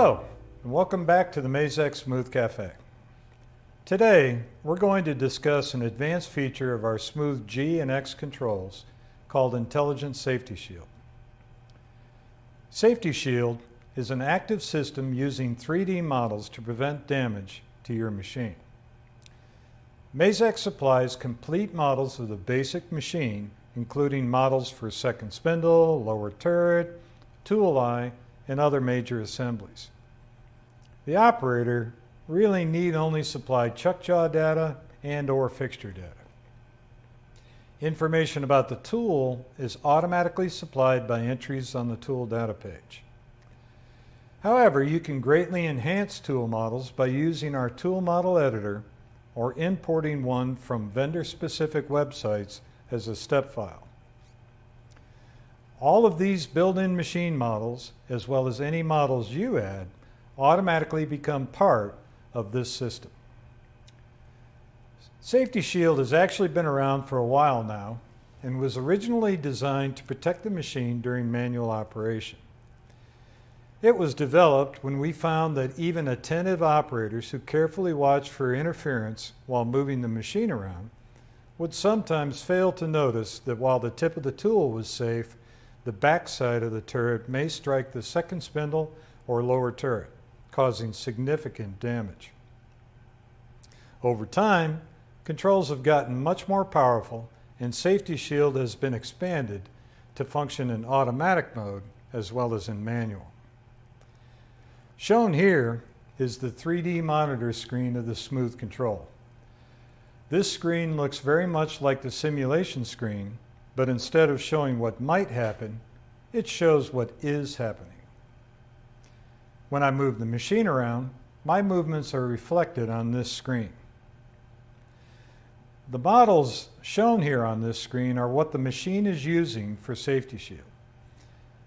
Hello, and welcome back to the Mazak Smooth Cafe. Today, we're going to discuss an advanced feature of our smooth G and X controls called Intelligent Safety Shield. Safety Shield is an active system using 3D models to prevent damage to your machine. Mazak supplies complete models of the basic machine, including models for second spindle, lower turret, tool eye, and other major assemblies. The operator really need only supply chuck jaw data and/or fixture data. Information about the tool is automatically supplied by entries on the tool data page. However, you can greatly enhance tool models by using our tool model editor or importing one from vendor-specific websites as a step file. All of these built-in machine models, as well as any models you add, automatically become part of this system. Safety Shield has actually been around for a while now and was originally designed to protect the machine during manual operation. It was developed when we found that even attentive operators who carefully watch for interference while moving the machine around would sometimes fail to notice that while the tip of the tool was safe, the backside of the turret may strike the second spindle or lower turret, causing significant damage. Over time, controls have gotten much more powerful, and Safety Shield has been expanded to function in automatic mode as well as in manual. Shown here is the 3D monitor screen of the smooth control. This screen looks very much like the simulation screen, but instead of showing what might happen, it shows what is happening. When I move the machine around, my movements are reflected on this screen. The models shown here on this screen are what the machine is using for Safety Shield.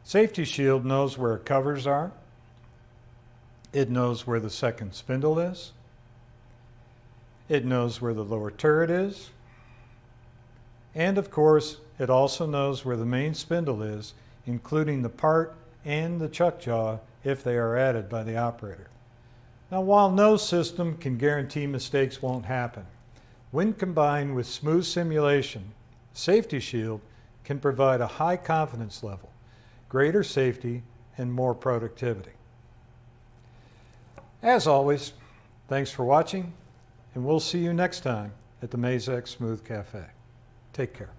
Safety Shield knows where covers are. It knows where the second spindle is. It knows where the lower turret is. And of course, it also knows where the main spindle is, including the part and the chuck jaw if they are added by the operator. Now, while no system can guarantee mistakes won't happen, when combined with smooth simulation, Safety Shield can provide a high confidence level, greater safety, and more productivity. As always, thanks for watching, and we'll see you next time at the Mazak Smooth Cafe. Take care.